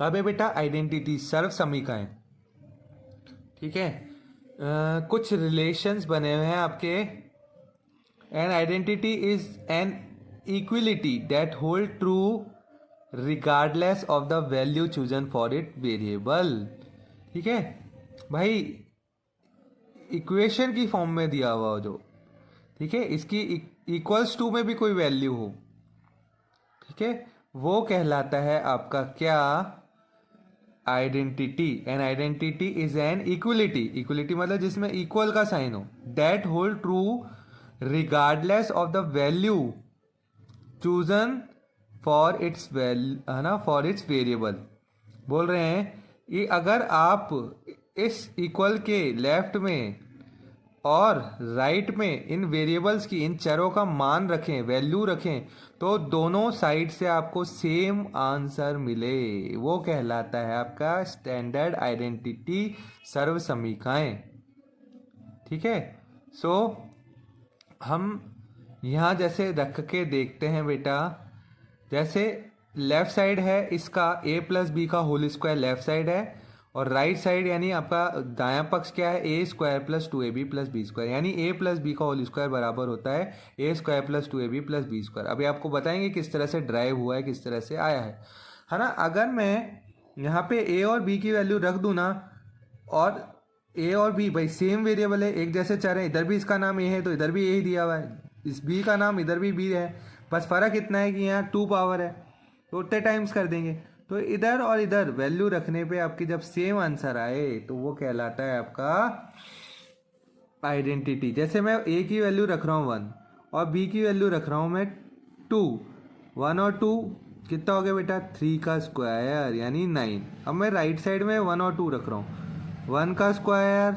अब है बेटा आइडेंटिटी, सर्व समीकरण। ठीक है, कुछ रिलेशंस बने हुए हैं आपके। An identity is an equality that hold true regardless of the value chosen for it variable. ठीक है भाई, इक्वेशन की फॉर्म में दिया हुआ हो जो, ठीक है, इसकी इक्वल्स टू में भी कोई वैल्यू हो, ठीक है, वो कहलाता है आपका क्या, identity. An identity is an equality, equality मतलब जिसमें इक्वल का साइन हो, that hold true regardless of the value chosen for its value, है ना, फॉर इट्स वेरिएबल। बोल रहे हैं कि अगर आप इस इक्वल के लेफ्ट में और राइट में इन वेरिएबल्स की, इन चरों का मान रखें, वैल्यू रखें, तो दोनों साइड से आपको सेम आंसर मिले, वो कहलाता है आपका स्टैंडर्ड आइडेंटिटी सर्व समीकरण। ठीक है, सो हम यहाँ जैसे रख के देखते हैं बेटा, जैसे लेफ्ट साइड है इसका a प्लस बी का होल स्क्वायर लेफ्ट साइड है, और राइट साइड यानी आपका दायां पक्ष क्या है, a square plus 2ab plus b square, यानी a प्लस बी का होल स्क्वायर बराबर होता है a square plus 2ab plus b square. अभी आपको बताएंगे किस तरह से ड्राइव हुआ है, किस तरह से आया है ना। अगर मैं यहाँ पे a और b की वैल्यू रख दूँ ना, और a और b भाई सेम वेरिएबल है, एक जैसे चर है, इधर भी इसका नाम a है तो इधर भी a ही दिया हुआ है, इस b का नाम इधर भी b है, बस फ़र्क इतना है कि यहाँ 2 पावर है तो उतने टाइम्स कर देंगे। तो इधर और इधर वैल्यू रखने पे आपकी जब सेम आंसर आए तो वो कहलाता है आपका आइडेंटिटी। जैसे मैं a की वैल्यू रख रहा हूँ 1 और b की वैल्यू रख रहा हूँ मैं 2, 1 और 2 कितना हो गया बेटा, 3 का स्क्वायर यानी 9। अब मैं राइट साइड में 1 और 2 रख रहा हूँ, 1 का स्क्वायर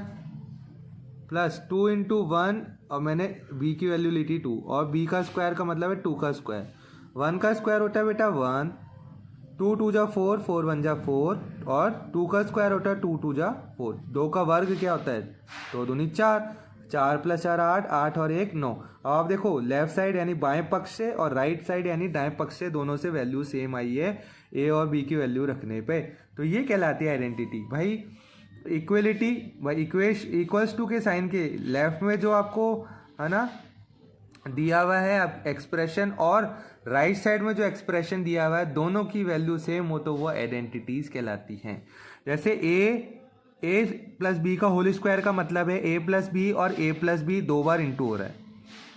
प्लस 2 इंटू 1, और मैंने b की वैल्यू ली थी 2, और b का स्क्वायर का मतलब है 2 का स्क्वायर। 1 का स्क्वायर होता है बेटा 1, 2 2 जा 4, 4 1 जा 4, और 2 का स्क्वायर होता है 2 2 जा 4। 2 का वर्ग क्या होता है, 2 दूनी 4, 4 प्लस 4 8, 8 और 1 9। अब आप देखो लेफ्ट साइड यानी बाएं पक्ष से और राइट साइड यानी दाएं पक्ष से दोनों से वैल्यू सेम आई है a और b की वैल्यू रखने पे, तो ये कहलाती है आइडेंटिटी। भाई इक्वलिटी, भाई इक्वल्स टू के साइन के लेफ्ट में जो आपको है ना दिया हुआ है एक्सप्रेशन, और राइट साइड में जो एक्सप्रेशन दिया हुआ है, दोनों की वैल्यू सेम हो तो वो आइडेंटिटीज कहलाती हैं। जैसे ए प्लस बी का होल स्क्वायर का मतलब है a प्लस बी, और a प्लस बी 2 बार इंटू हो रहा है।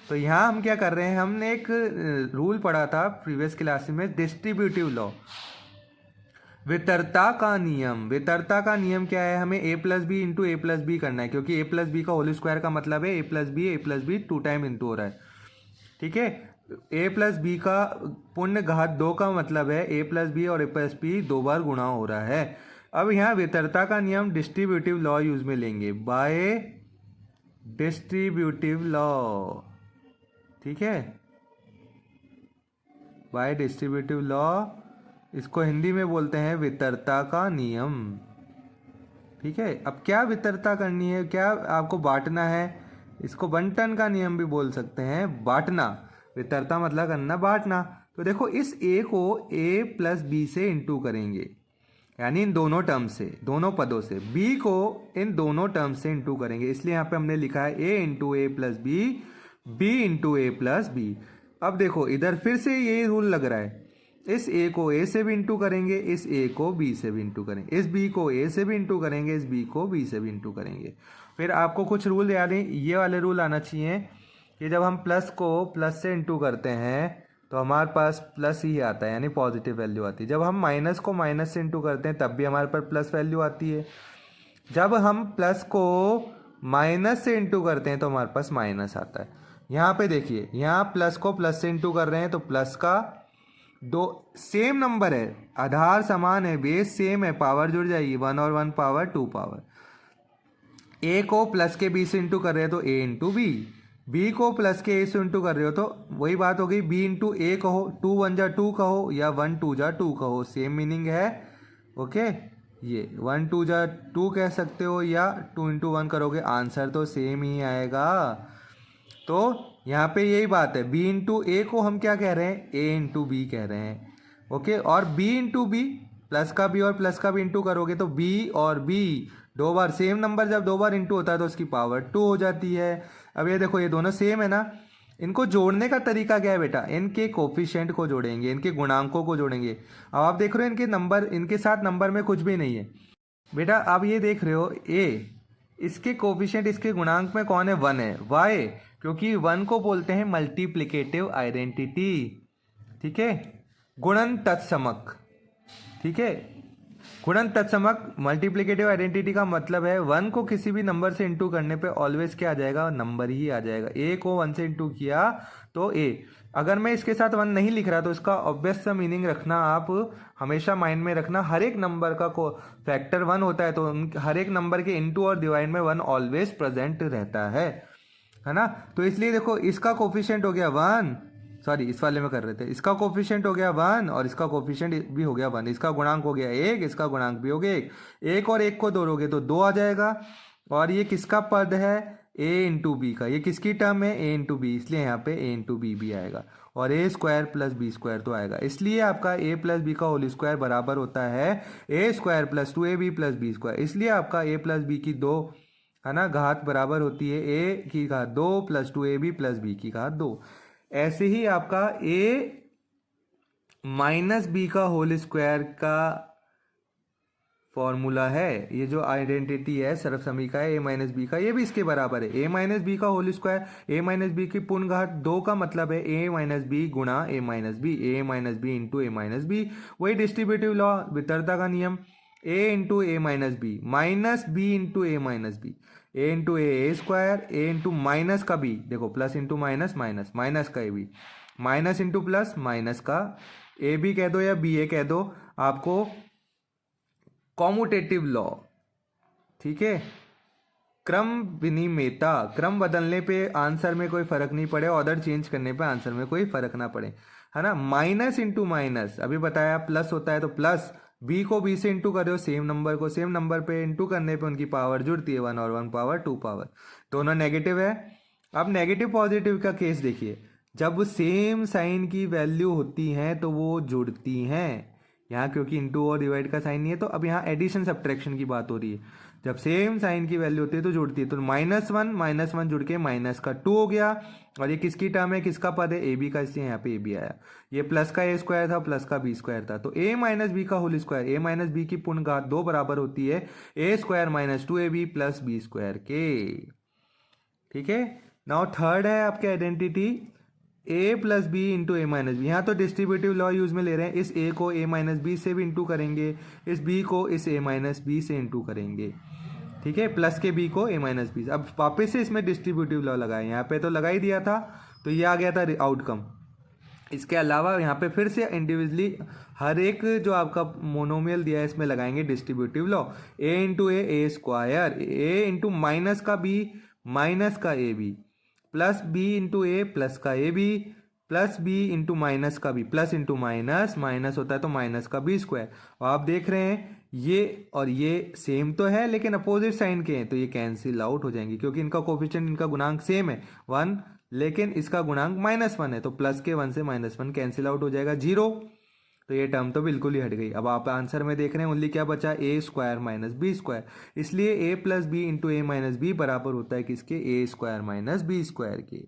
तो यहाँ हम क्या कर रहे हैं, हमने एक रूल पढ़ा था प्रीवियस क्लास में, डिस्ट्रीब्यूटिव लॉ, वितरता का नियम। वितरता का नियम क्या है, हमें a plus b into a plus b करना है, क्योंकि a प्लस बी का होल स्क्वायर का मतलब है a plus b 2 time into हो रहा है। ठीक है, a प्लस बी का पूर्ण घात 2 का मतलब है a प्लस बी और a प्लस बी 2 बार गुणा हो रहा है। अब यहाँ वितरता का नियम डिस्ट्रीब्यूटिव लॉ यूज में लेंगे, बाय डिस्ट्रीब्यूटिव लॉ। ठीक है, बाय डिस्ट्रीब्यूटिव लॉ, इसको हिंदी में बोलते हैं वितरता का नियम। ठीक है, अब क्या वितरता करनी है, क्या आपको बांटना है, इसको बंटन का नियम भी बोल सकते हैं, बांटना। वितरता मतलब करना, बांटना। तो देखो इस a को a प्लस बी से इंटू करेंगे, यानी इन दोनों टर्म से, दोनों पदों से, b को इन दोनों टर्म से इंटू करेंगे, इसलिए यहाँ पे हमने लिखा है a into a plus b, b into a plus b. अब देखो इधर फिर से ये रूल लग रहा है, इस a को a से भी इंटू करेंगे, इस a को b से भी इंटू करेंगे, इस b को a से भी इंटू करेंगे, इस b को b से भी इंटू करेंगे। फिर आपको कुछ रूल याद है, ये वाले रूल आना चाहिए कि जब हम प्लस को प्लस से इंटू करते हैं तो हमारे पास प्लस ही आता है, यानी पॉजिटिव वैल्यू आती है। जब हम माइनस को माइनस से इंटू करते हैं तब भी हमारे पास प्लस वैल्यू आती है। जब हम प्लस को माइनस से इंटू करते हैं तो हमारे पास माइनस आता है। यहाँ पे देखिए, यहाँ प्लस को प्लस से इंटू कर रहे हैं तो प्लस का दो सेम नंबर है, आधार समान है, बेस सेम है, पावर जुड़ जाएगी, 1 और 1 पावर 2 पावर। a को प्लस के b से इंटू कर रहे हो तो a इंटू बी, b को प्लस के a से इंटू कर रहे हो तो वही बात हो गई, b इंटू ए कहो, 2 1 जा 2 कहो, या 1 2 जा 2 कहो, सेम मीनिंग है। ओके, ये 1 2 जा 2 कह सकते हो, या 2 इंटू 1 करोगे, आंसर तो सेम ही आएगा। तो यहाँ पे यही बात है, b इंटू ए को हम क्या कह रहे हैं, a इंटू बी कह रहे हैं। ओके, और b इंटू बी प्लस का बी और प्लस का बी इंटू करोगे तो बी और बी दो बार, सेम नंबर जब दो बार इंटू होता है तो उसकी पावर 2 हो जाती है। अब ये देखो ये दोनों सेम है ना, इनको जोड़ने का तरीका क्या है बेटा, इनके कोफिशिएंट को जोड़ेंगे, इनके गुणांकों को जोड़ेंगे। अब आप देख रहे हो इनके नंबर, इनके साथ नंबर में कुछ भी नहीं है बेटा। आप ये देख रहे हो ए, इसके कोफिशिएंट, इसके गुणांक में कौन है, 1 है। वाई, क्योंकि 1 को बोलते हैं मल्टीप्लिकेटिव आइडेंटिटी, ठीक है, गुणन तत्समक, ठीक है। गुणन तत्समक मल्टीप्लिकेटिव आइडेंटिटी का मतलब है 1 को किसी भी नंबर से इंटू करने पे ऑलवेज क्या आ जाएगा, नंबर ही आ जाएगा। ए को 1 से इंटू किया तो ए, अगर मैं इसके साथ 1 नहीं लिख रहा तो इसका ऑब्वियस सा मीनिंग रखना, आप हमेशा माइंड में रखना, हर एक नंबर का को फैक्टर 1 होता है तो हर एक नंबर के इंटू और डिवाइड में 1 ऑलवेज प्रेजेंट रहता है ना। तो इसलिए देखो इसका कोफिशिएंट हो गया 1, सॉरी इस वाले में कर रहे थे, इसका कोफिशिएंट हो गया 1 और इसका कोफिशिएंट भी हो गया 1, इसका गुणांक हो गया 1, इसका गुणांक भी हो गया 1। 1 और 1 को जोड़ोगे तो 2 आ जाएगा। और ये किसका पद है, a इंटू बी का, ये किसकी टर्म है, a इंटू बी, इसलिए यहाँ पे a इंटू बी भी आएगा और a square plus b square तो आएगा। इसलिए आपका a प्लस बी का होल स्क्वायर बराबर होता है a square plus 2ab plus b square. इसलिए आपका a प्लस बी की 2 है ना घात बराबर होती है a की घात 2 प्लस 2ab प्लस बी की घात 2। ऐसे ही आपका a माइनस बी का होल स्क्वायर का फॉर्मूला है, ये जो आइडेंटिटी है सर्व समीका है a माइनस बी का, ये भी इसके बराबर है। a माइनस बी का whole square, a minus b की पूर्ण घात 2 का मतलब है a माइनस बी गुणा a minus b, a minus b into a minus b. वही डिस्ट्रीब्यूटिव लॉ, वितरता का नियम, a into a minus b minus b into a minus b, a into a square, a into minus का b, देखो plus into minus, minus minus का a b, minus into plus, minus का a b कह दो या b a कह दो, आपको कॉम्यूटेटिव लॉ, ठीक है। क्रम विनिमेयता, क्रम बदलने पे आंसर में कोई फर्क नहीं पड़े, ऑर्डर चेंज करने पे आंसर में कोई फर्क ना पड़े, है ना। माइनस इंटू माइनस, अभी बताया प्लस होता है तो प्लस, बी को बी से इंटू कर रहे हो, सेम नंबर को सेम नंबर पे इंटू करने पे उनकी पावर जुड़ती है, 1 और 1 पावर 2 पावर, दोनों नेगेटिव है। अब नेगेटिव पॉजिटिव का केस देखिए, जब सेम साइन की वैल्यू होती हैं तो वो जुड़ती हैं, यहाँ क्योंकि इंटू और डिवाइड का साइन नहीं है तो अब यहाँ एडिशन सब्ट्रैक्शन की बात हो रही है। जब सेम साइन की वैल्यू होती है तो जुड़ती है, तो माइनस वन जुड़ के माइनस का 2 हो गया। और ये किसकी टर्म है, किसका पद है, ए बी का, इसलिए यहाँ पे ए बी आया। ये प्लस का ए स्क्वायर था, प्लस का बी स्क्वायर था, तो ए माइनस बी का whole square, a minus b की पूर्ण घात 2 बराबर होती है a square minus 2ab plus b square के, ठीक है। नाउ थर्ड है आपके identity a plus b into a minus b. यहाँ तो डिस्ट्रीब्यूटिव लॉ यूज में ले रहे हैं, इस a को a माइनस बी से भी इंटू करेंगे, इस b को इस a माइनस बी से इंटू करेंगे, ठीक है, प्लस के b को a माइनस बी। अब वापस से इसमें डिस्ट्रीब्यूटिव लॉ लगाए, यहाँ पे तो लगा ही दिया था तो ये आ गया था आउटकम। इसके अलावा यहाँ पे फिर से इंडिविजुअली हर एक जो आपका मोनोमियल दिया है इसमें लगाएंगे distributive law, a into a square, a into minus का b माइनस का a b, plus b into a plus का a b, plus b into minus का b, plus into minus, minus होता है तो माइनस का बी स्क्वायर। और आप देख रहे हैं ये और ये सेम तो है लेकिन अपोजिट साइन के हैं तो ये कैंसिल आउट हो जाएंगे, क्योंकि इनका कोफिशिएंट, इनका गुणांक सेम है 1, लेकिन इसका गुणांक -1 है, तो प्लस के 1 से -1 कैंसिल आउट हो जाएगा 0, तो ये टर्म तो बिल्कुल ही हट गई। अब आप आंसर में देख रहे हैं ओनली क्या बचा, ए स्क्वायर माइनस बी स्क्वायर, इसलिए ए plus b into a minus B बराबर होता है किसके, ए स्क्वायर माइनस बी स्क्वायर के।